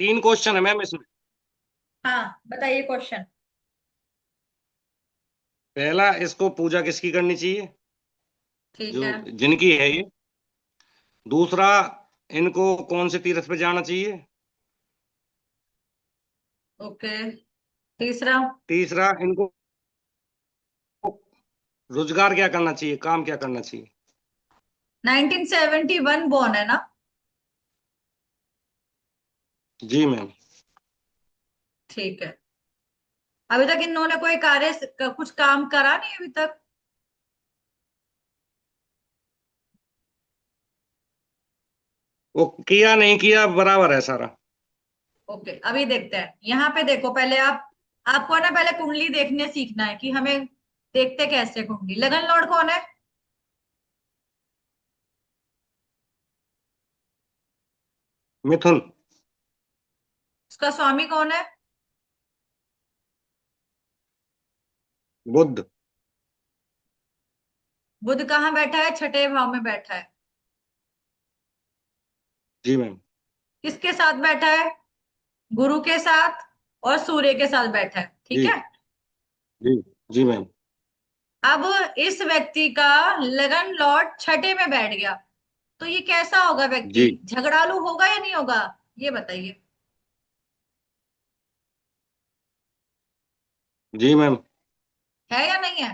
3 question है ma'am इसमें। हाँ बताइए क्वेश्चन। पहला, इसको पूजा किसकी करनी चाहिए, ठीक जो है। जिनकी है ये। दूसरा, इनको कौन से तीर्थ पे जाना चाहिए। ओके। तीसरा। तीसरा, इनको रोजगार क्या करना चाहिए, काम क्या करना चाहिए। 1971 बॉर्न है ना? जी मैम। ठीक है। अभी तक इन्होंने कोई कार्य कुछ काम करा नहीं अभी तक? वो किया नहीं किया बराबर है सारा। ओके अभी देखते हैं, यहाँ पे देखो पहले आप। आपको ना पहले कुंडली देखने सीखना है कि हमें देखते कैसे कुंडली। लगन लॉर्ड कौन है? मिथुन। उसका स्वामी कौन है? बुध। बुध कहाँ बैठा है? छठे भाव में बैठा है। जी मैम। किसके साथ बैठा है? गुरु के साथ और सूर्य के साथ बैठा है, ठीक जी। है। जी। जी मैम। अब इस व्यक्ति का लगन लॉर्ड छठे में बैठ गया, तो ये कैसा होगा व्यक्ति? जी। झगड़ालू होगा या नहीं होगा? ये बताइए। जी मैम। है या नहीं है?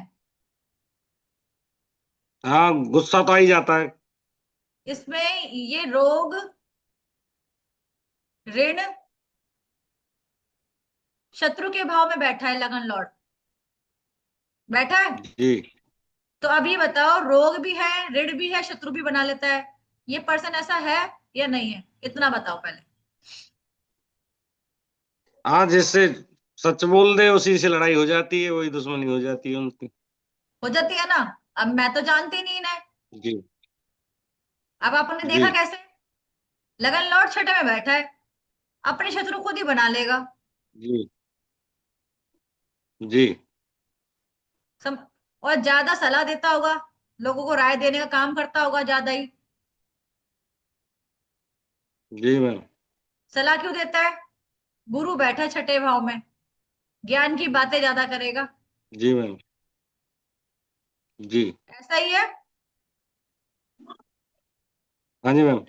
हाँ, गुस्सा तो आ ही जाता है। इसमें ये रोग, ऋण, शत्रु के भाव में बैठा है लगन लॉर्ड। बैठा है। जी। तो अब ये बताओ, रोग भी है, ऋण भी है, शत्रु भी बना लेता है। ये पर्सन ऐसा है या नहीं है? इतना बताओ पहले। हाँ, जिससे सच बोल दे उसी से लड़ाई हो जाती है, वही दुश्मनी हो जाती है उनकी। हो जाती है ना? अब मैं तो जानती नहीं ना। जी। अब आपने जी। देखा कैसे? लगन लॉर्ड छठे में बैठा है, अपने शत्रु खुद ही बना लेगा। जी। जी। सम... और ज्यादा सलाह देता होगा, लोगों को राय देने का काम करता होगा ज्यादा ही। जी मैम। सलाह क्यों देता है? गुरु बैठा है छठे भाव में, ज्ञान की बातें ज्यादा करेगा। जी मैम। जी। ऐसा ही है। हाँ जी मैम।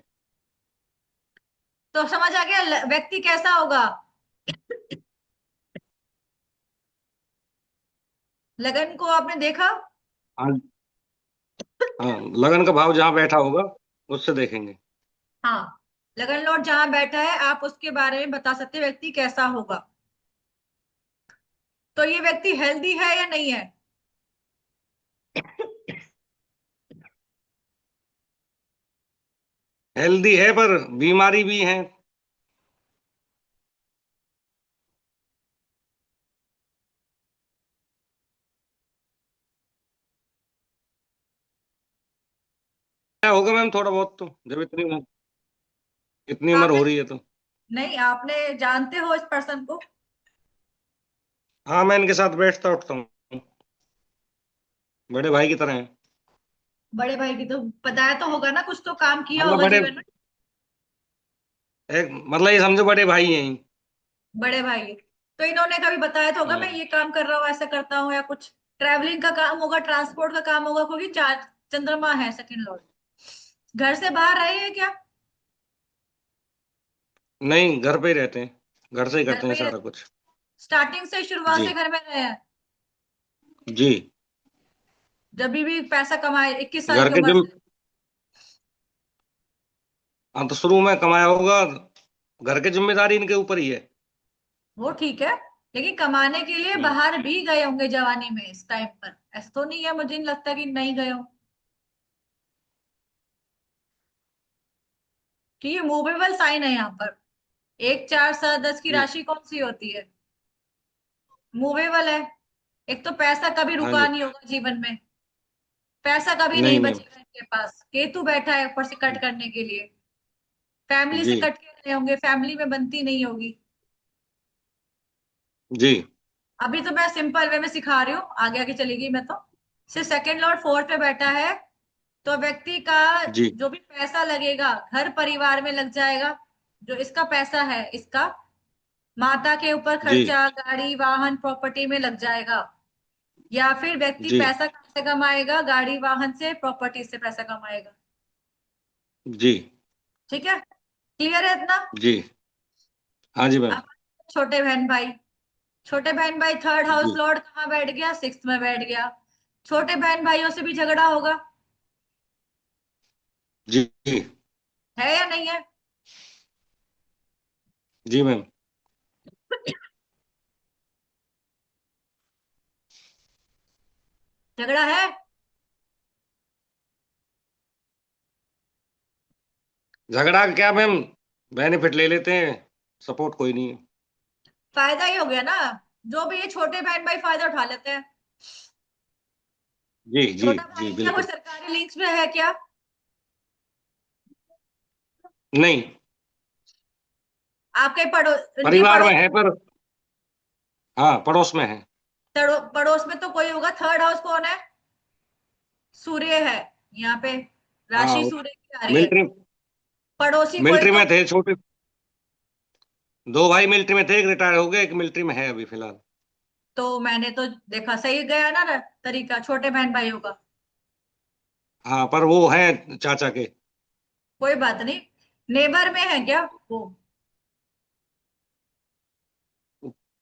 तो समझ आ गया व्यक्ति कैसा होगा। लगन को आपने देखा? हाँ। हाँ, लगन का भाव जहाँ बैठा होगा उससे देखेंगे। हाँ। लगन लॉर्ड जहां बैठा है आप उसके बारे में बता सकते हैं व्यक्ति कैसा होगा। तो ये व्यक्ति हेल्दी है या नहीं है? हेल्दी है पर बीमारी भी है। क्या होगा मैम, थोड़ा बहुत तो, जब इतनी उम्र आपने हो रही है तो। नहीं, आपने जानते हो इस पर्सन को? हाँ, मैं इनके साथ बैठता उठता हूँ, बड़े भाई की तरह है। बड़े भाई की तो बताया तो होगा ना, कुछ तो काम किया मतलब होगा बड़े, जीवन में। एक मतलब ये समझो बड़े भाई हैं ही। बड़े भाई। तो इन्होंने कभी बताया तो होगा मैं हाँ। ये काम कर रहा हूँ, ऐसा करता हूँ, या कुछ ट्रैवलिंग का काम होगा, ट्रांसपोर्ट का काम होगा, क्योंकि चार चंद्रमा है सेकंड लॉर्ड। घर से बाहर रहे हैं क्या? नहीं, घर पे ही रहते हैं, घर से ही घर करते पे हैं ही सारा कुछ। स्टार्टिंग से शुरुआत से जी। घर में रहे हैं? जी। जब भी पैसा कमाए 21 साल घर की के उम्र जिम, से? हाँ तो शुरू में कमाया होगा, घर की जिम्मेदारी इनके ऊपर ही है। वो ठीक है, लेकिन कमाने के लिए हम्म। बाहर भी गए होंगे जवानी में इस टाइम पर। ऐसा तो नहीं है, मुझे नहीं लगता कि नहीं गए हो। कि ये मूवेबल साइन है यहाँ पर। 1 4 7 10 की जी। राशि कौन सी होती है? मूवेबल है। एक तो पैसा कभी हाँ रुका जी। नहीं होगा जीवन में, पैसा कभी नहीं नहीं मैम। बचेगा इनके पास। केतु बैठा है ऊपर से कट करने के लिए। फैमिली से जी। कट के रहे होंगे, फैमिली में बनती नहीं होगी। जी। अभी तो मैं सिंपल वे में सिखा रही हूँ, आगे आगे चलेगी मैं तो। सिर्फ सेकंड लॉर्ड फोर्थ पे बैठा है, तो व्यक्ति का जी। जो भी पैसा लगेगा घर परिवार में लग जाएगा। जो इसका पैसा है, इसका माता के ऊपर जी खर्चा गाड़ी वाहन प्रॉपर्टी में लग जाएगा, या फिर व्यक्ति जी पैसा कहाँ से कमाएगा, गाड़ी वाहन से, प्रॉपर्टी से पैसा कमाएगा। जी ठीक है, क्लियर है इतना? जी। हाँ जी मैम। अब छोटे बहन भाई, छोटे बहन भाई थर्ड हाउस जी लॉर्ड कहाँ बैठ गया, सिक्स्थ में बैठ गया। छोटे बहन भाइयों से भी झगड़ा होगा, जी जी है या नहीं है? जी मैम। झगड़ा है। झगड़ा क्या मैम, बेनिफिट ले लेते हैं, सपोर्ट कोई नहीं है। फायदा ही हो गया ना, जो भी ये छोटे बहन भाई फायदा उठा लेते हैं। जी जी छोटा जी भाई क्या कोई बिल्कुल। सरकारी लिंक्स में है क्या? नहीं, आपके इनके परिवार में पड़ोस, है पर, हाँ पड़ोस में है। पड़ोस में तो कोई होगा। थर्ड हाउस कौन है? सूर्य है यहाँ पे, हाँ, राशि सूर्य की आ रही है। मिलिट्री, पड़ोसी कोई मिलिट्री तो, में थे छोटे, दो भाई मिलिट्री में थे, एक रिटायर हो गया, एक मिलिट्री में है अभी फिलहाल। तो मैंने तो देखा सही गया ना तरीका छोटे बहन भाइयों का। हाँ पर वो है चाचा के। कोई बात नहीं, नेबर में है क्या वो,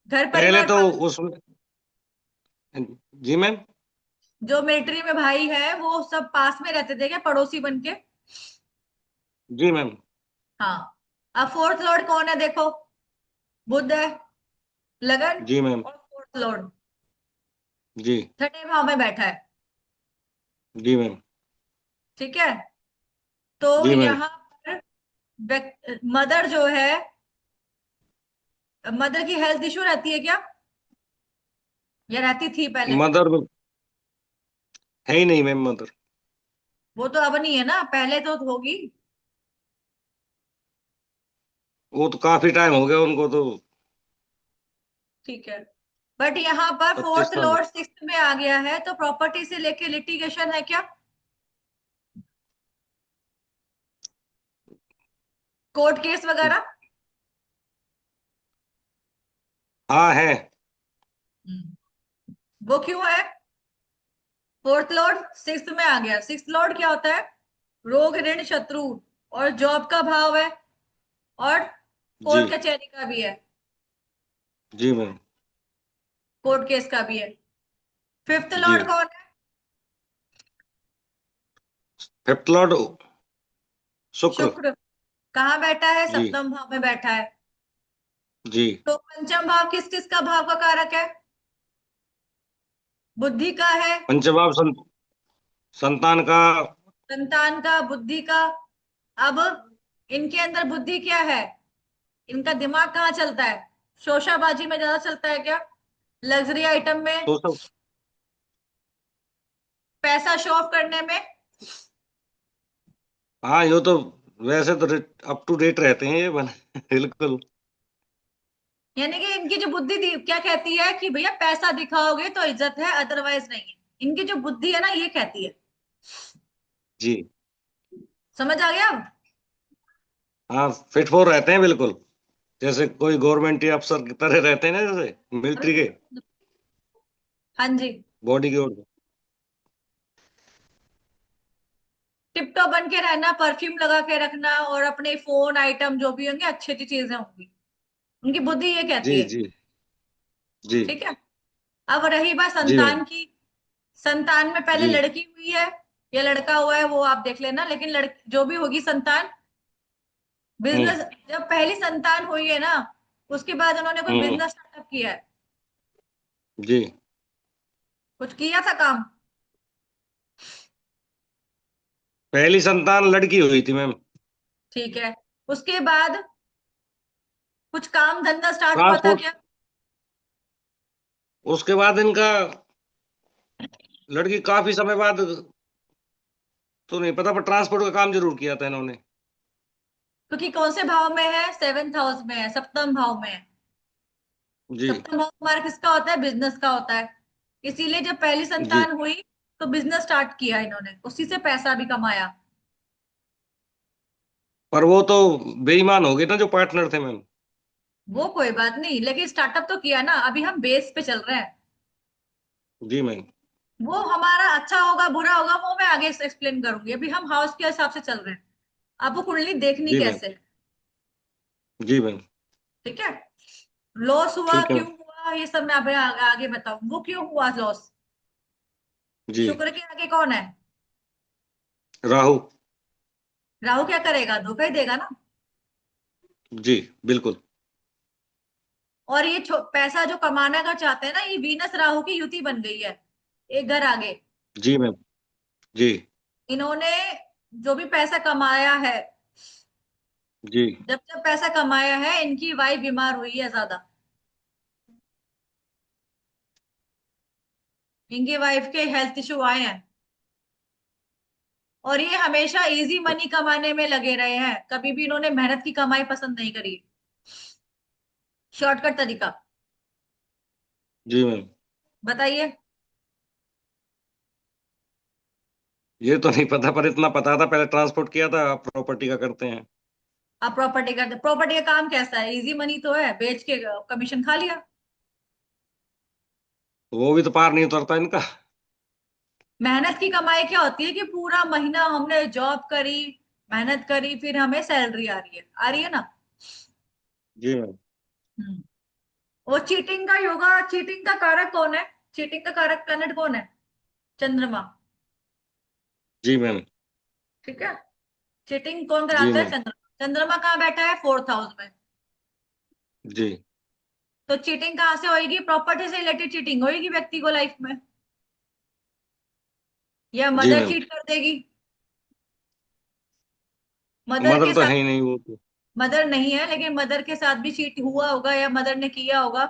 घर पहले परिवार तो पास? उसमें, जी मैम। जो मिलिट्री में भाई है वो सब पास में रहते थे क्या, पड़ोसी बन के? जी मैम। हाँ। अब फोर्थ लॉर्ड कौन है देखो, बुध है, लगन, जी मैम। और फोर्थ लॉर्ड जी छठे भाव में बैठा है। जी मैम। ठीक है, तो जी मैम। यहाँ पर मदर जो है, मदर की हेल्थ इशू रहती है क्या, या रहती थी पहले? मदर है ही नहीं मैम, मदर। वो तो अब नहीं है ना, पहले तो होगी। वो तो काफी टाइम हो गया उनको तो, ठीक है, बट यहाँ पर 25 फोर्थ साल लॉर्ड सिक्स्थ में आ गया है, तो प्रॉपर्टी से लेके लिटिगेशन है क्या, कोर्ट केस वगैरह? हाँ है। वो क्यों है? फोर्थ लॉर्ड सिक्स्थ में आ गया। सिक्स्थ लॉर्ड क्या होता है? रोग ऋण शत्रु, और जॉब का भाव है, और जी कोर्ट कचहरी का भी है, जी मैम। कोर्ट केस का भी है। फिफ्थ जी, लॉर्ड कौन है? फिफ्थ लॉर्ड शुक्र। शुक्र। कहाँ बैठा है? जी सप्तम भाव में बैठा है। जी। तो पंचम भाव किस किस का भाव का कारक है? बुद्धि का है, पंचभाव संतान का। संतान का, बुद्धि का। अब इनके अंदर बुद्धि क्या है, इनका दिमाग कहाँ चलता है? शोशाबाजी में ज्यादा चलता है क्या, लग्जरी आइटम में, तो सब, पैसा शो ऑफ करने में? हाँ ये तो वैसे तो अप टू डेट रहते हैं ये बन बिल्कुल। यानी कि इनकी जो बुद्धि क्या कहती है कि भैया पैसा दिखाओगे तो इज्जत है, अदरवाइज नहीं है। इनकी जो बुद्धि है ना ये कहती है। जी समझ आ गया अब? हाँ, फिट फॉर रहते हैं बिल्कुल, जैसे कोई गवर्नमेंट अफसर की तरह रहते हैं ना, जैसे मिलिट्री के अभी हाँ जी, बॉडी की ओर से। टिपटॉप बन के रहना, परफ्यूम लगा के रखना, और अपने फोन आइटम जो भी होंगे अच्छी अच्छी चीजें होंगी। उनकी बुद्धि ये कहती जी है। जी जी ठीक है, अब रही बात जी मैम। संतान की। संतान में पहले जी लड़की हुई है या लड़का हुआ है वो आप देख लेना, लेकिन जो भी होगी संतान, हम्म बिजनेस, जब पहली संतान हुई है ना उसके बाद उन्होंने कोई हम्म। बिजनेस स्टार्टअप किया है, जी, कुछ किया था काम? पहली संतान लड़की हुई थी मैम। ठीक है, उसके बाद कुछ काम धंधा स्टार्ट हुआ था ट्रांसपोर्ट, क्या? उसके बाद इनका, लड़की काफी समय बाद, तो नहीं पता, पर ट्रांसपोर्ट का काम जरूर किया था इन्होंने। क्योंकि कौन से भाव में है, सेवेंथ हाउस में है, सप्तम भाव में है। जी सप्तम भाव हमारा किसका होता है, बिजनेस का होता है। इसीलिए जब पहली जी संतान हुई तो बिजनेस स्टार्ट किया इन्होंने, उसी से पैसा भी कमाया। पर वो तो बेईमान हो गए ना जो पार्टनर थे मैम। वो कोई बात नहीं, लेकिन स्टार्टअप तो किया ना, अभी हम बेस पे चल रहे हैं। जी मैम। वो हमारा अच्छा होगा बुरा होगा वो मैं आगे एक्सप्लेन करूंगी, अभी हम हाउस के हिसाब से चल रहे हैं। आपको कुंडली देखनी जी मैम। कैसे है? जी मैम। ठीक है। लॉस हुआ ठीक है क्यों मैम। हुआ ये सब मैं अभी आगे बताऊं, वो क्यों हुआ लॉस। जी। शुक्र के आगे कौन है? राहु। राहु क्या करेगा, धोखा ही देगा ना। जी बिल्कुल। और ये पैसा जो कमाने का चाहते हैं ना, ये वीनस राहु की युति बन गई है, एक घर आगे। जी मैम। जी। इन्होंने जो भी पैसा कमाया है, जी। जब जब पैसा कमाया है, इनकी वाइफ बीमार हुई है ज्यादा। इनकी वाइफ के हेल्थ इशू आए हैं। और ये हमेशा इजी मनी कमाने में लगे रहे हैं, कभी भी इन्होंने मेहनत की कमाई पसंद नहीं करी। शॉर्टकट तरीका। जी मैम। बताइए। ये तो नहीं पता, पर इतना पता था, पहले ट्रांसपोर्ट किया था, प्रॉपर्टी का करते हैं। आप प्रॉपर्टी का, प्रॉपर्टी का काम कैसा है, इजी मनी तो है, बेच के कमीशन खा लिया। वो भी तो पार नहीं उतरता इनका। मेहनत की कमाई क्या होती है कि पूरा महीना हमने जॉब करी, मेहनत करी, फिर हमें सैलरी आ रही है ना। जी मैम। हम्म। वो चीटिंग का योगा, चीटिंग का कारक कौन है? चीटिंग का कारक प्लेनेट कौन है? चंद्रमा। जी मैम। ठीक है। चीटिंग कौन जी कराता है? मैम। चंद्रमा। चंद्रमा कहाँ बैठा है? फोर्थ हाउस में। जी। तो चीटिंग कहाँ से होगी? प्रॉपर्टी से रिलेटेड चीटिंग होगी व्यक्ति को लाइफ में, या जी मदर मैम। चीट कर देगी। मदर मदर के तो साथ, है ही नहीं वो तो। मदर नहीं है लेकिन मदर के साथ भी चीट हुआ होगा या मदर ने किया होगा।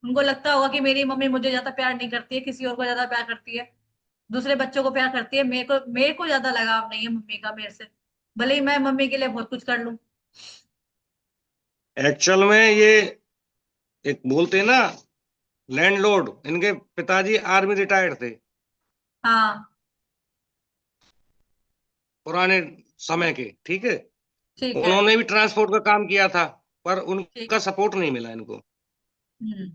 उनको लगता होगा कि मेरी मम्मी मुझे ज्यादा प्यार नहीं करती है, किसी और को ज्यादा प्यार करती है, दूसरे बच्चों को प्यार करती है, मेरे को ज्यादा लगाव नहीं है मम्मी का मेरे से, भले ही मैं मम्मी के लिए बहुत कुछ कर लूं। एक्चुअल में ये एक बोलते हैं ना, लैंडलॉर्ड, इनके पिताजी आर्मी रिटायर्ड थे हाँ। पुराने समय के, ठीक है। ठीक है। उन्होंने भी ट्रांसपोर्ट का काम किया था, पर ठीक उनका है। सपोर्ट नहीं मिला इनको। हम्म।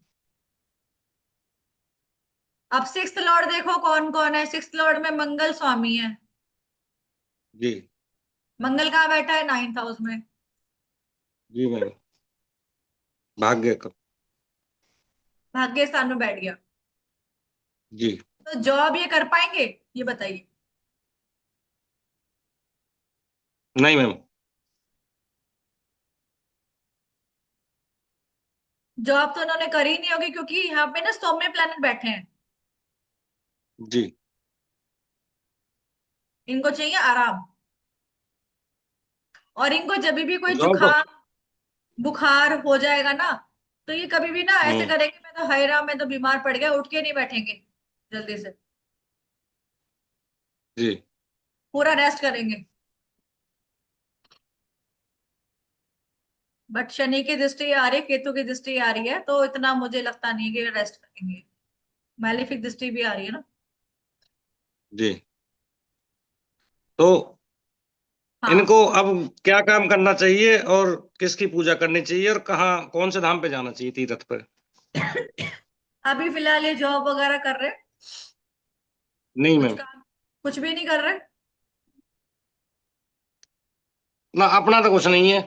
अब सिक्स्थ लॉर्ड देखो कौन कौन है। सिक्स्थ लॉर्ड में मंगल स्वामी है। जी। मंगल कहाँ बैठा है? नाइन्थ हाउस में। जी मैम। भाग्य का। भाग्य स्थान में बैठ गया। जी। तो जॉब ये कर पाएंगे? ये बताइए। नहीं मैम। जॉब तो उन्होंने करी नहीं होगी, क्योंकि यहाँ पे ना सौम्य प्लैनेट बैठे हैं। जी। इनको चाहिए आराम। और इनको जब भी कोई जॉब तो। जुकाम बुखार हो जाएगा ना, तो ये कभी भी ना ऐसे हम्म। करेंगे, मैं तो हाय राम, मैं तो बीमार पड़ गया, उठ के नहीं बैठेंगे जल्दी से, जी। पूरा रेस्ट करेंगे। बट शनि की दृष्टि आ रही है, केतु की दृष्टि आ रही है, तो इतना मुझे लगता नहीं है कि रेस्ट करेंगे। मैलेफिक दृष्टि भी आ रही है ना। जी। तो हाँ। इनको अब क्या काम करना चाहिए, और किसकी पूजा करनी चाहिए, और कहाँ कौन से धाम पे जाना चाहिए, तीर्थ पर? अभी फिलहाल ये जॉब वगैरह कर रहे हैं, नहीं कुछ मैम। काम, कुछ भी नहीं कर रहे। ना अपना तो कुछ नहीं है,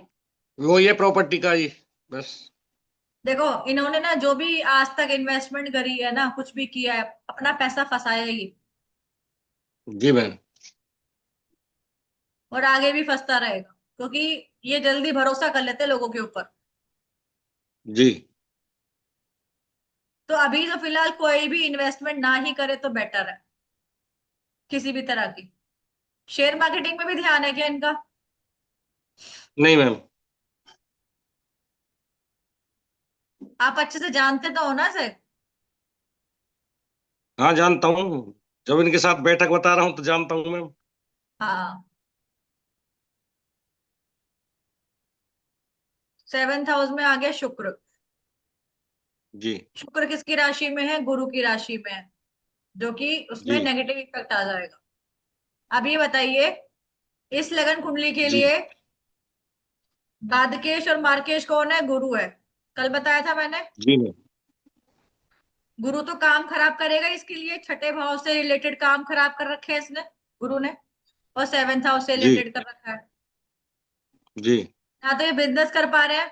वो ये प्रॉपर्टी का ही बस। देखो, इन्होंने ना जो भी आज तक इन्वेस्टमेंट करी है ना, कुछ भी किया है, अपना पैसा फंसाया ही, जी मैम। और आगे भी फंसता रहेगा, क्योंकि ये जल्दी भरोसा कर लेते हैं लोगों के ऊपर। जी। तो अभी तो फिलहाल कोई भी इन्वेस्टमेंट ना ही करे तो बेटर है, किसी भी तरह की। शेयर मार्केटिंग में भी ध्यान है क्या इनका? नहीं मैम। आप अच्छे से जानते तो हो ना इसे। हाँ जानता हूँ, जब इनके साथ बैठक बता रहा हूँ तो जानता हूँ मैम। हाँ। सेवेंथ हाउस में आ गया शुक्र। जी। शुक्र किसकी राशि में है? गुरु की राशि में है, जो कि उसमें जी। नेगेटिव इफेक्ट आ जाएगा। अब ये बताइए, इस लगन कुंडली के जी। लिए बादकेश और मार्केश कौन है? गुरु है। कल बताया था मैंने। जी मैम। गुरु तो काम खराब करेगा, इसके लिए छठे भाव से रिलेटेड काम खराब कर रखे हैं इसने, गुरु ने। और सेवेंथ हाउस से जी रिलेटेड कर रखा है। जी ना तो ये बिजनेस कर पा रहे हैं।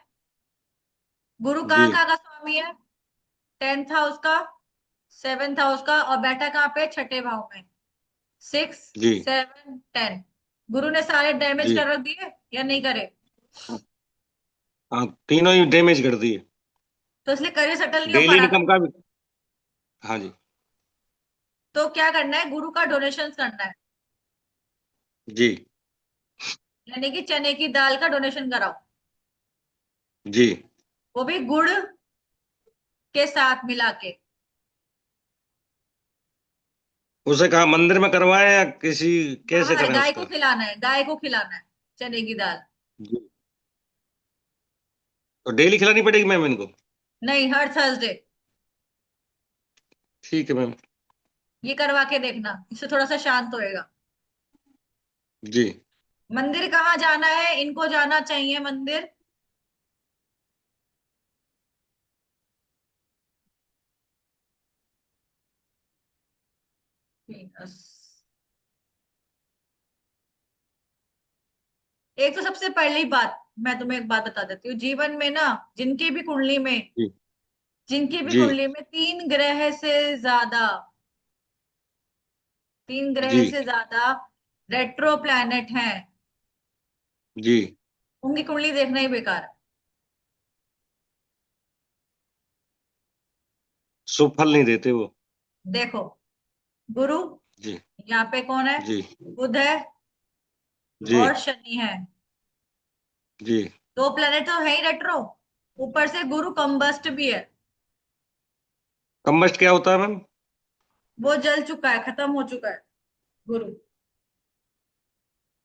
गुरु जी कहाँ कहाँ का स्वामी है? टेंथ हाउस का, सेवेंथ हाउस का, और बैठा कहाँ पे? छठे भाव में। 6, जी 7, 10। गुरु ने सारे डैमेज जी। कर रख दिए या नहीं करे? हाँ, तीनों ही डैमेज कर दिए। तो इसलिए करियर सेटल नहीं हो पा डेली रहा इनकम था। का भी। हाँ जी। तो क्या करना है? गुरु का डोनेशन करना है। जी यानी कि चने की दाल का डोनेशन कराओ। जी। वो भी गुड़ के साथ मिला के। उसे कहा मंदिर में करवाए या किसी, कैसे बाहर करें गाय को उसका? खिलाना है, गाय को खिलाना है चने की दाल। जी। तो डेली खिलानी पड़ेगी मैम इनको? नहीं, हर थर्सडे। ठीक है मैम। ये करवा के देखना, इससे थोड़ा सा शांत होएगा। जी मंदिर कहाँ जाना है? इनको जाना चाहिए मंदिर। एक तो सबसे पहली बात, मैं तुम्हें एक बात बता देती हूँ। जीवन में ना, जिनकी भी कुंडली में, जी जिनकी भी जी कुंडली में 3 ग्रह जी से ज्यादा रेट्रो प्लैनेट हैं, जी। उनकी कुंडली देखना ही बेकार है। शुभ फल नहीं देते वो। देखो, गुरु, जी यहाँ पे कौन है? जी बुध है जी और शनि है। जी। 2 प्लेनेट तो है ही रेट्रो। ऊपर से गुरु कंबस्ट भी है। कम्बस्ट क्या होता है मैम? वो जल चुका है, खत्म हो चुका है गुरु।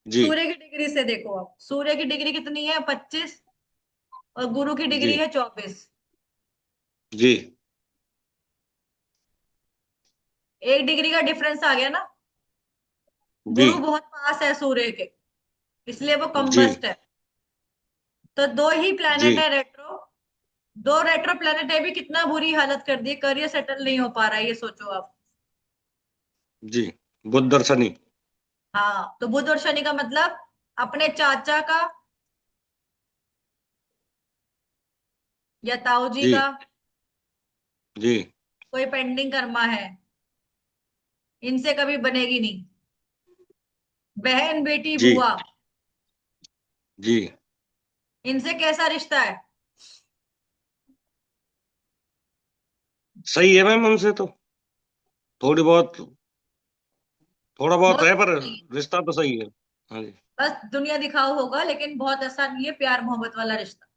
जी सूर्य की डिग्री से देखो आप, सूर्य की डिग्री कितनी है? 25। और गुरु की जी डिग्री है 24। जी 1 डिग्री का डिफरेंस आ गया ना। जी गुरु बहुत पास है सूर्य के, इसलिए वो जी कंबस्ट है। तो 2 ही प्लेनेट जी है रेट्रो। 2 रेट्रो प्लेनेट है भी, कितना बुरी हालत कर दी, करियर सेटल नहीं हो पा रहा है, ये सोचो आप। जी। बुध और शनि। हाँ, तो बुध और शनि का मतलब अपने चाचा का या ताऊ जी जी का जी कोई पेंडिंग कर्मा है, इनसे कभी बनेगी नहीं। बहन, बेटी, जी बुआ, जी। इनसे कैसा रिश्ता है? सही है मैम उनसे तो। थोड़ी बहुत, थोड़ा बहुत बहुत है अच्छा पर नहीं है। रिश्ता तो सही है। हाँ जी। बस दुनिया दिखाओ होगा, लेकिन बहुत ऐसा नहीं है प्यार मोहब्बत वाला रिश्ता।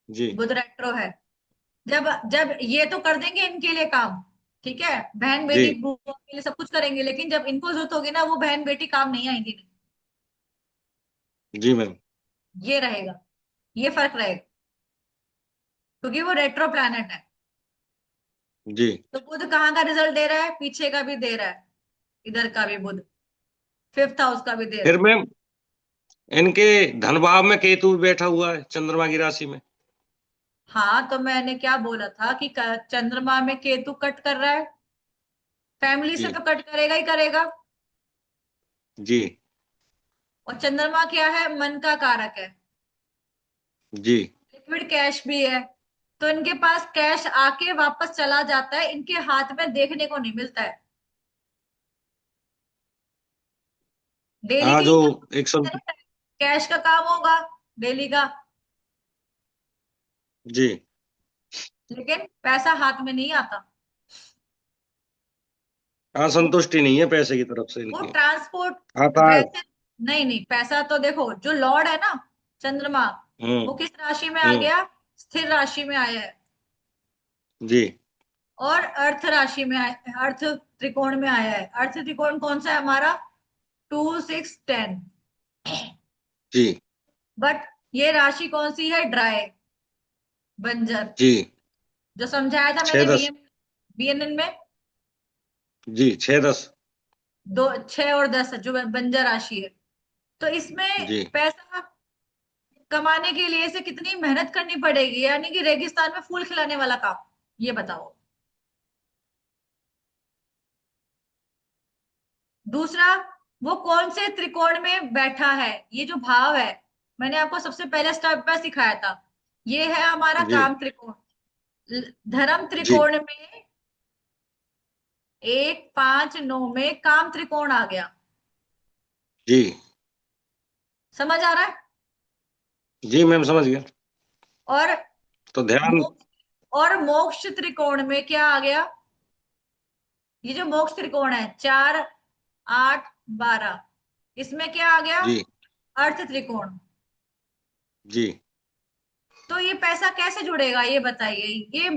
जी बुध रेट्रो है। जब जब ये तो कर देंगे इनके लिए काम, ठीक है, बहन जी बेटी बुआ के लिए सब कुछ करेंगे, लेकिन जब इनको जरूरत होगी ना, वो बहन बेटी काम नहीं आएंगी। जी मैम। ये रहेगा, ये फर्क रहेगा, क्योंकि वो रेट्रो प्लैनेट है। जी। तो बुध कहाँ का रिजल्ट दे रहा है? पीछे का भी दे रहा है, इधर का भी बुध 5th हाउस का भी दे रहा फिर है। मैम इनके धन भाव में केतु भी बैठा हुआ है चंद्रमा की राशि में। हाँ, तो मैंने क्या बोला था कि चंद्रमा में केतु कट कर रहा है, फैमिली से जी तो कट करेगा ही करेगा। जी और चंद्रमा क्या है? मन का कारक है। जी लिक्विड कैश भी है। तो इनके पास कैश आके वापस चला जाता है, इनके हाथ में देखने को नहीं मिलता है। डेली हाँ की जो इनकम एक सौ। कैश का काम होगा, डेली का। जी। लेकिन पैसा हाथ में नहीं आता। वो असंतुष्टि नहीं है पैसे की तरफ से वो इनकी। ट्रांसपोर्ट आता है। वैसे। नहीं नहीं, पैसा तो देखो, जो लॉर्ड है ना, चंद्रमा, वो हम्म किस राशि में आ हम्म। गया? स्थिर राशि में आया है। जी और अर्थ राशि में आया, अर्थ त्रिकोण में आया है। अर्थ त्रिकोण कौन सा है हमारा? 2, 6, 10। जी बट ये राशि कौन सी है? ड्राई, बंजर। जी। जो समझाया था छह मैंने दस बीएनएन में। जी 6-10। 6 और 10 जो बंजर राशि है। तो इसमें जी पैसा कमाने के लिए इसे कितनी मेहनत करनी पड़ेगी, यानी कि रेगिस्तान में फूल खिलाने वाला काम। ये बताओ। दूसरा, वो कौन से त्रिकोण में बैठा है। ये जो भाव है, मैंने आपको सबसे पहले स्टेप पर सिखाया था। ये है हमारा जी काम त्रिकोण। धर्म जी त्रिकोण में 1 5 9 में काम त्रिकोण आ गया। जी समझ आ रहा है। जी मैम, समझ गया। और तो ध्यान। मोक्ष, और मोक्ष त्रिकोण में क्या आ गया। ये जो मोक्ष त्रिकोण है 4 8 12, इसमें क्या आ गया। जी अर्थ त्रिकोण। जी तो ये पैसा कैसे जुड़ेगा ये बताइए। ये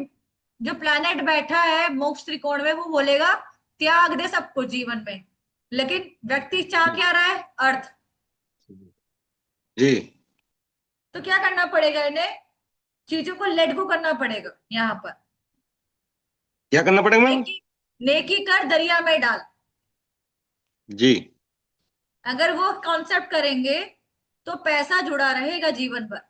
जो प्लैनेट बैठा है मोक्ष त्रिकोण में, वो बोलेगा त्याग दे सब कुछ जीवन में, लेकिन व्यक्ति चाह जी क्या रहा है, अर्थ। जी। तो क्या करना पड़ेगा इन्हें, चीजों को लेट गो करना पड़ेगा यहाँ पर। क्या करना पड़ेगा मैम? नेकी, नेकी कर दरिया में डाल। जी अगर वो कॉन्सेप्ट करेंगे तो पैसा जुड़ा रहेगा जीवन भर।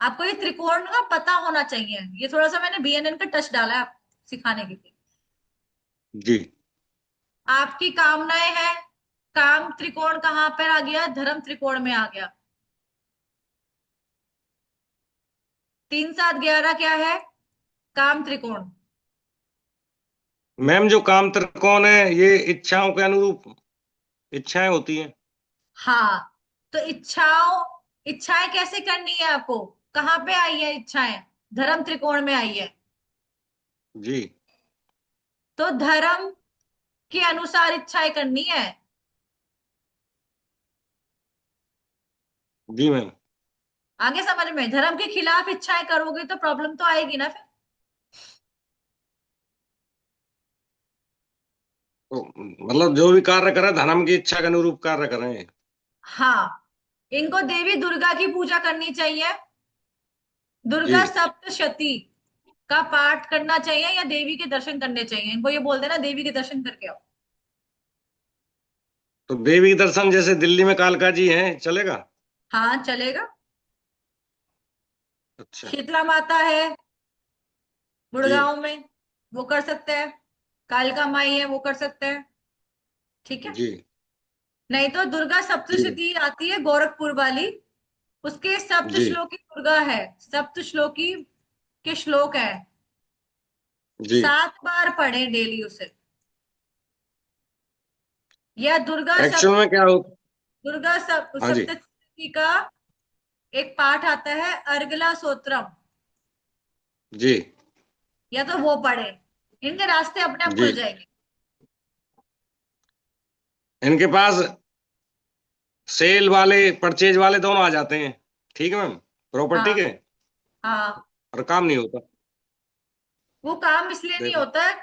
आपको ये त्रिकोण का पता होना चाहिए। ये थोड़ा सा मैंने बीएनएन का टच डाला है आप सिखाने के लिए। जी आपकी कामनाएं हैं, काम त्रिकोण कहाँ पर आ गया, धर्म त्रिकोण में आ गया। 3 7 11 क्या है, काम त्रिकोण। मैम, जो काम त्रिकोण है ये इच्छाओं के अनुरूप इच्छाएं होती हैं। हाँ, तो इच्छाओं, इच्छाएं कैसे करनी है आपको, कहाँ पे आई है इच्छाएं, धर्म त्रिकोण में आई है। जी तो धर्म के अनुसार इच्छाएं करनी है। जी मैम। आगे समझ में, धर्म के खिलाफ इच्छाएं करोगे तो प्रॉब्लम तो आएगी ना फिर। तो मतलब जो भी कार्य करें धर्म की इच्छा के अनुरूप कार्य करें। हाँ, इनको देवी दुर्गा की पूजा करनी चाहिए। जी। दुर्गा सप्तशती का पाठ करना चाहिए, या देवी के दर्शन करने चाहिए। इनको ये बोलते हैं ना, देवी के दर्शन करके आओ। तो देवी दर्शन जैसे दिल्ली में कालका जी हैं, चलेगा? हाँ चलेगा। अच्छा। शीतला माता है जी गुड़गांव में, वो कर सकते हैं। कालिका माई है, वो कर सकते हैं। ठीक है। जी नहीं तो दुर्गा जी सप्तशती आती है गोरखपुर वाली, उसके सप्त जी श्लोकी दुर्गा है। सप्त श्लोकी के श्लोक है, जी। 7 बार पढ़े डेली उसे। या दुर्गा एक्चुअल सप्त, में क्या हो। हाँ जी। सप्तशती का एक पाठ आता है अर्गला सोत्रम, जी या तो वो पढ़े। इनके रास्ते अपने आप जी। खुल जाएंगे। इनके पास सेल वाले परचेज वाले दोनों आ जाते हैं। ठीक है मैम। प्रॉपर्टी हाँ के। हाँ। और काम नहीं होता। वो काम इसलिए नहीं देखो। होता है,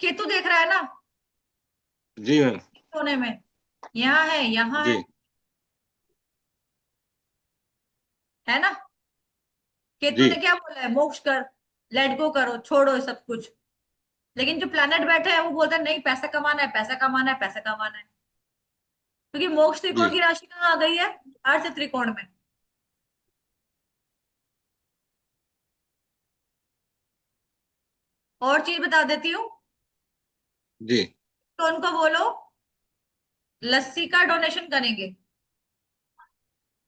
केतु देख रहा है ना जी मैम। कोने में, यहाँ है यहाँ जी है है ना। केतु जी ने क्या बोला है, मोक्ष कर, लेट गो करो, छोड़ो सब कुछ। लेकिन जो प्लेनेट बैठे हैं वो बोलते हैं नहीं, पैसा कमाना है, पैसा कमाना है, पैसा कमाना है। क्योंकि मोक्ष जी त्रिकोण की राशि कहाँ आ गई है, अर्थ त्रिकोण में। और चीज बता देती हूँ। जी तो उनको बोलो लस्सी का डोनेशन करेंगे,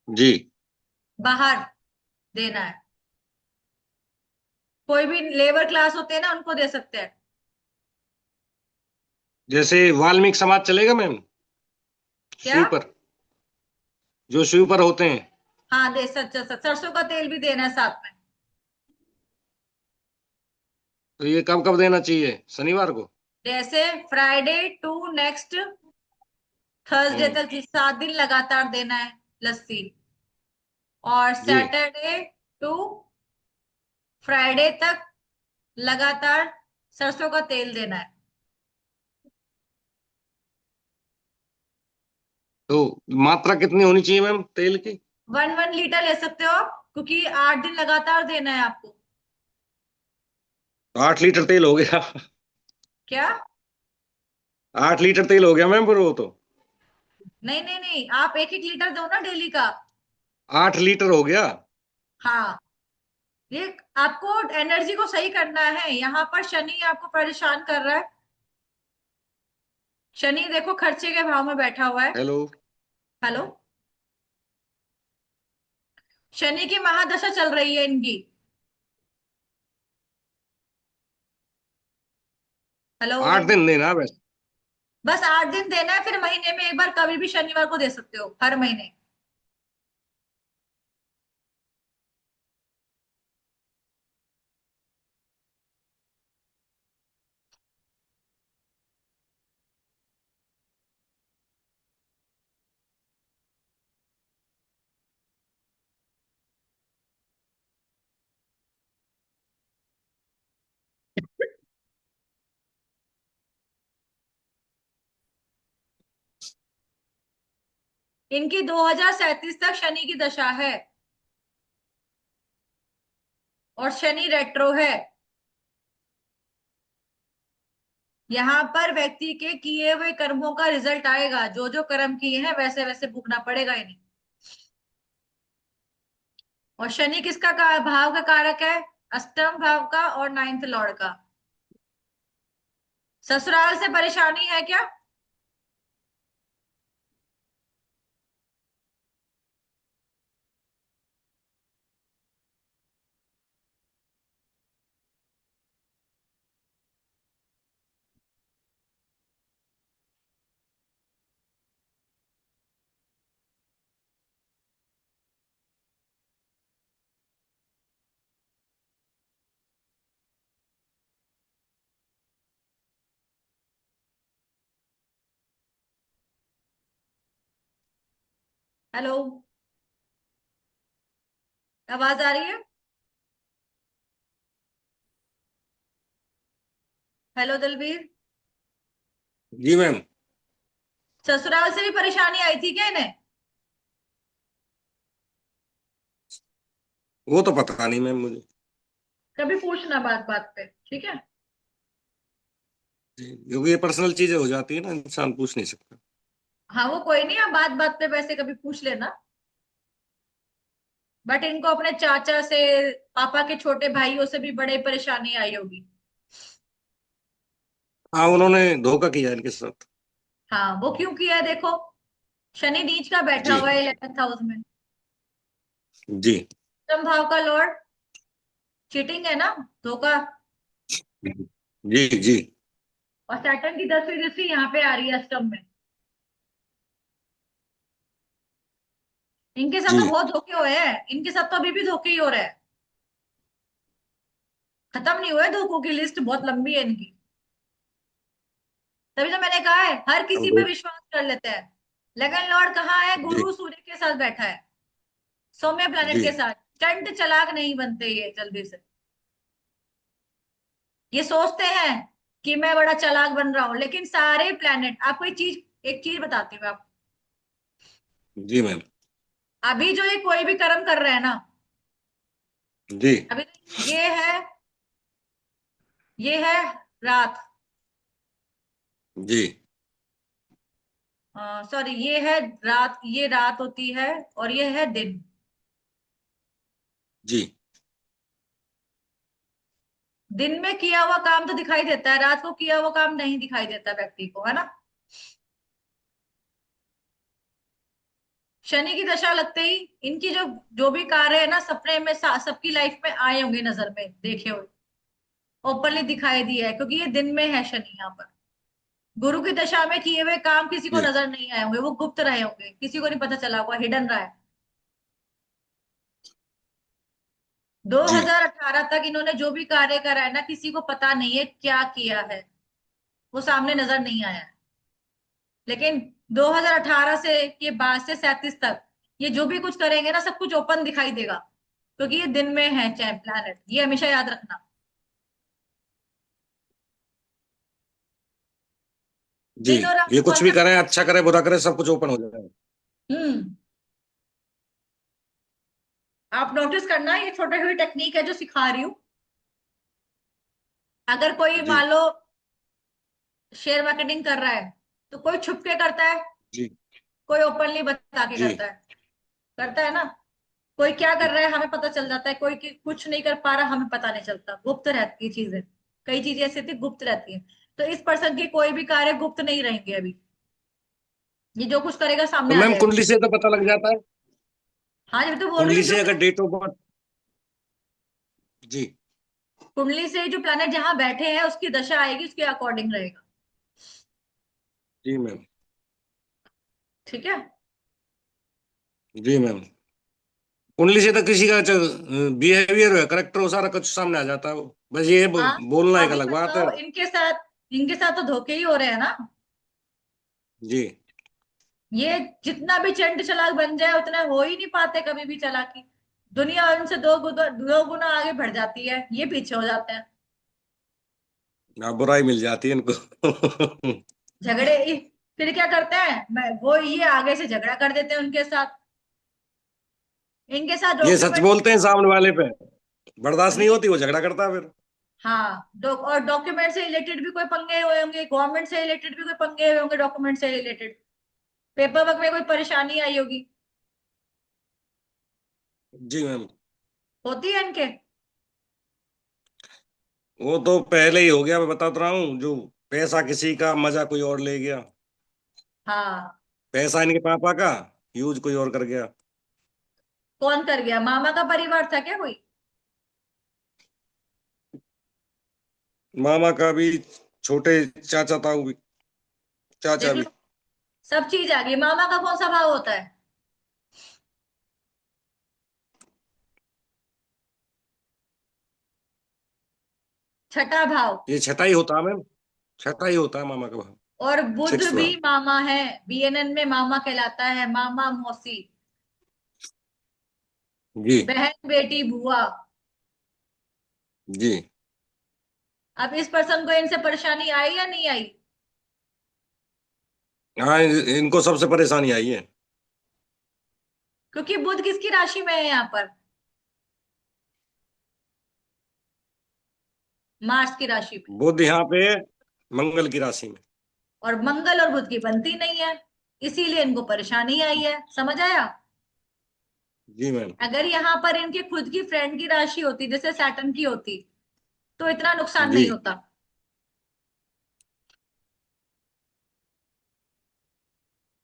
जी। बाहर देना है। कोई भी लेबर क्लास होते हैं ना, उनको दे सकते हैं। जैसे वाल्मीकि समाज चलेगा मैम? क्या। स्वीपर, जो स्वीपर होते हैं। हाँ दे, सच सच सरसों का तेल भी देना है साथ में। तो ये कब कब देना चाहिए, शनिवार को? जैसे फ्राइडे टू नेक्स्ट थर्सडे हम्म। तक, 7 दिन लगातार देना है लस्सी। और जी। सैटरडे टू फ्राइडे तक लगातार सरसों का तेल देना है। तो मात्रा कितनी होनी चाहिए मैम तेल की? 1 1 लीटर ले सकते हो आप, क्योंकि 8 दिन लगातार देना है आपको। तो 8 लीटर तेल हो गया। क्या। 8 लीटर तेल हो गया मैम फिर वो तो। नहीं नहीं नहीं, आप 1-1 लीटर दो ना डेली का। 8 लीटर हो गया। हाँ, ये आपको एनर्जी को सही करना है। यहाँ पर शनि आपको परेशान कर रहा है। शनि देखो खर्चे के भाव में बैठा हुआ है। हेलो। हेलो। शनि की महादशा चल रही है इनकी। हेलो। 8 दिन देना बस। बस 8 दिन देना है, फिर महीने में एक बार कभी भी शनिवार को दे सकते हो, हर महीने। इनकी 2037 तक शनि की दशा है, और शनि रेट्रो है। यहाँ पर व्यक्ति के किए हुए कर्मों का रिजल्ट आएगा। जो जो कर्म किए हैं वैसे वैसे भुगतना पड़ेगा इन्हें। और शनि किसका भाव का कारक है? अष्टम भाव का और 9th लॉर्ड का। ससुराल से परेशानी है क्या? हेलो। आवाज आ रही है? हेलो दलबीर। जी मैम। ससुराल से भी परेशानी आई थी क्या इन्हें? वो तो पता नहीं मैम मुझे। कभी पूछना बात बात पे, ठीक है? जी, क्योंकि ये पर्सनल चीजें हो जाती है ना, इंसान पूछ नहीं सकता। हाँ वो कोई नहीं, आप बात बात पे वैसे कभी पूछ लेना। बट इनको अपने चाचा से, पापा के छोटे भाइयों से भी बड़े परेशानी आई होगी। हाँ, उन्होंने धोखा किया इनके साथ। हाँ, वो क्यों किया है देखो। शनि नीच का बैठा जी। हुआ है 11th हाउस में। जी। सप्तम भाव का लॉर्ड। चीटिंग है ना, धोखा। जी। जी। और सैटर्न की 10वीं दृष्टि यहाँ पे आ रही है अष्टम में। इनके साथ तो जी। बहुत धोखे हुए हैं, इनके साथ तो अभी भी धोखे ही हो रहे हैं। खत्म नहीं हुए धोखों की लिस्ट, बहुत लंबी है इनकी। तभी तो मैंने कहा है हर अब किसी पे विश्वास कर लेते हैं। लेकिन लॉर्ड कहाँ है? जी। गुरु सूर्य के साथ बैठा है, सौम्य प्लैनेट जी। के साथ। चंट चालाक नहीं बनते ये जल्दी से। ये सोचते हैं कि मैं बड़ा चालाक बन रहा हूं, लेकिन सारे प्लैनेट, आपको एक चीज बताती हूँ आप। जी मैम। अभी जो ये कोई भी कर्म कर रहे हैं ना, जी। अभी तो ये है रात। जी। सॉरी, ये है रात, ये रात होती है, और ये है दिन। जी। दिन में किया हुआ काम तो दिखाई देता है, रात को किया हुआ काम नहीं दिखाई देता व्यक्ति को, है ना? शनि की दशा लगते ही इनकी जो जो भी कार्य है ना, सपने में सबकी लाइफ में आए होंगे, नजर में देखे हुए, ओपनली दिखाई दिया है, क्योंकि ये दिन में है शनि यहाँ पर। गुरु की दशा में किए हुए काम किसी को जी। नजर नहीं आए होंगे, वो गुप्त रहे होंगे, किसी को नहीं पता चला होगा, हिडन रहा है। जी। 2018 तक इन्होंने जो भी कार्य करा है ना, किसी को पता नहीं है क्या किया है, वो सामने नजर नहीं आया है। लेकिन 2018 से के बाद से 37 तक ये जो भी कुछ करेंगे ना, सब कुछ ओपन दिखाई देगा, क्योंकि ये दिन में है चाहे प्लैनेट, ये हमेशा याद रखना। जी। दिन और रात ये को कुछ भी अलग। करें, अच्छा करे बुरा करे, सब कुछ ओपन हो जाएगा। हम्म। आप नोटिस करना, ये छोटी हुई टेक्निक है जो सिखा रही हूँ। अगर कोई जी। मान लो शेयर मार्केटिंग कर रहा है, तो कोई छुप के करता है, जी। कोई ओपनली बता के जी। करता है ना। कोई क्या कर रहा है हमें पता चल जाता है, कोई कुछ नहीं कर पा रहा हमें पता नहीं चलता, गुप्त रहती है चीजें। कई चीजें ऐसी थी गुप्त रहती हैं। तो इस पर्सन के कोई भी कार्य गुप्त नहीं रहेंगे अभी। ये जो कुछ करेगा तो सामने आ मैम जाएगा। कुंडली से तो पता लग जाता है। हाँ जब तो बोल रही कुंडली हूँ जो से अगर डेट ऑफ बर्थ। जी। कुंडली से जो प्लैनेट जहां बैठे हैं उसकी दशा आएगी, उसके अकॉर्डिंग रहेगा। जी मैम। ठीक है। जी मैम। कुंडली से तो किसी का बिहेवियर करेक्टर वो सारा कुछ सामने आ जाता है, वो बस ये हाँ बोलना एक अभी अलग बात है। बताओ, इनके साथ तो धोखे ही हो रहे हैं ना। जी। ये जितना भी चंड चालाक बन जाए उतना हो ही नहीं पाते कभी भी चालाकी। दुनिया उनसे दो गुना आगे बढ़ जाती है, ये पीछे हो जाते हैं। हाँ, बुराई मिल जाती है इनको। फिर क्या करते हैं, वो ये आगे से झगड़ा कर देते हैं उनके साथ। इनके साथ ये सच डॉक्यूमेंट बोलते हैं सामने वाले पे, बर्दाश्त नहीं ये होती, वो झगड़ा करता है फिर। हाँ और डॉक्यूमेंट से रिलेटेड भी कोई पंगे हुए होंगे, गवर्नमेंट से रिलेटेड भी कोई पंगे हुए होंगे, डॉक्यूमेंट से रिलेटेड पेपर वर्क में कोई परेशानी आई होगी। जी मैम। होती है इनके। वो तो पहले ही हो गया, मैं बता तो रहा हूँ, जो पैसा किसी का मजा कोई और ले गया। हाँ पैसा इनके पापा का, यूज कोई और कर गया। कौन कर गया, मामा का परिवार था क्या कोई। मामा का भी, छोटे चाचा ताऊ भी, चाचा देख लो, भी। सब चीज आ गई। मामा का कौन सा भाव होता है। छठा भाव। ये छठा ही होता है मैम, छठा ही होता है मामा का भाव। और बुध सिक्स भी भाव। मामा है। बीएनएन में मामा कहलाता है, मामा मौसी, जी। बहन बेटी बुआ। जी। अब इस पर्सन को इनसे परेशानी आई या नहीं आई। हाँ, इनको सबसे परेशानी आई है। क्योंकि बुध किसकी राशि में है यहाँ पर, मार्स की राशि में। बुध यहाँ पे मंगल की राशि में। और मंगल और बुध की बनती नहीं है, इसीलिए इनको परेशानी आई है। समझ आया। जी मैम। अगर यहाँ पर इनके खुद की फ्रेंड की राशि होती, जैसे सैटर्न की होती, तो इतना नुकसान जी। नहीं होता।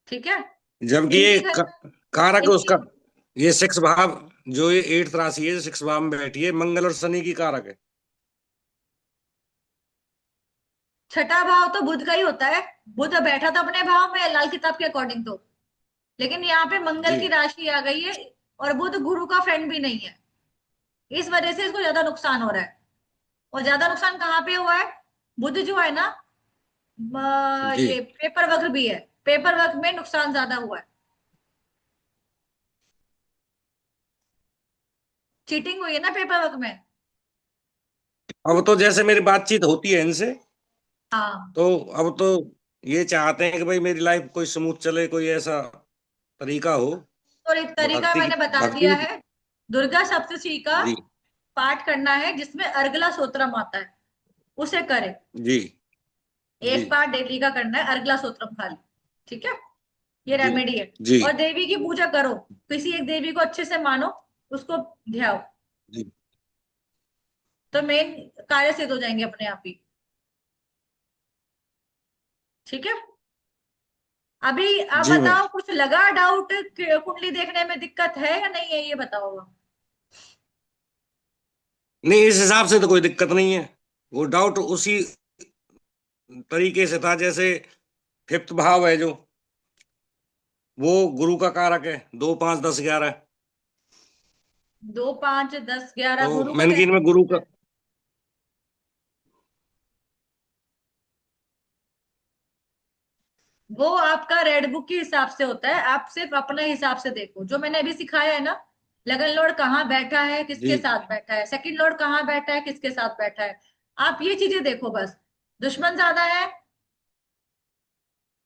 ठीक है। जबकि ये इनके घर कारक है इनकी उसका, ये सिक्स भाव, जो ये एट्थ राशि है, सिक्स भाव में बैठी है, मंगल और शनि की कारक है। छठा भाव तो बुध का ही होता है। बुध बैठा था अपने भाव में लाल किताब के अकॉर्डिंग तो, लेकिन यहाँ पे मंगल जी। की राशि आ गई है। और बुध गुरु का फ्रेंड भी नहीं है, इस वजह से इसको ज्यादा नुकसान हो रहा है। और ज्यादा नुकसान कहाँ पे हुआ है, बुध जो है ना, जी। ये पेपर वर्क भी है, पेपर वर्क में नुकसान ज्यादा हुआ है। चीटिंग हुई है ना पेपर वर्क में। अब तो जैसे मेरी बातचीत होती है इनसे, हाँ तो अब तो ये चाहते हैं कि भाई मेरी लाइफ कोई स्मूथ चले, कोई ऐसा तरीका हो। और एक तरीका भक्ति की, मैंने बता भक्ति दिया भी। है। दुर्गा सप्तशती का जी। पाठ करना है, जिसमें अर्गला स्तोत्रम आता है, उसे करे। जी। जी। एक पार्ट डेली का करना है, अर्गला स्तोत्रम खाली। ठीक है। ये जी। रेमेडी है। जी। और देवी की पूजा करो, किसी एक देवी को अच्छे से मानो, उसको ध्याओ, जी। तो मेन कार्य सिद्ध हो जाएंगे अपने आप ही। ठीक है। अभी आप जी मैम। बताओ, कुछ लगा डाउट, कुंडली देखने में दिक्कत है या नहीं है, ये बताओ। नहीं, इस हिसाब से तो कोई दिक्कत नहीं है। वो डाउट उसी तरीके से था, जैसे फिफ्थ भाव है जो, वो गुरु का कारक है, 2 5 10 11। 2 5 10 11 तो गुरु का मैंने कि कैसे इनमें गुरु होता का। है। वो आपका रेड बुक के हिसाब से होता है, आप सिर्फ अपने हिसाब से देखो। जो मैंने अभी सिखाया है ना, लगन लॉर्ड कहाँ बैठा है, जी। किसके साथ बैठा है, सेकंड लॉर्ड कहाँ बैठा है, किसके साथ बैठा है, आप ये चीजें देखो बस। दुश्मन ज्यादा है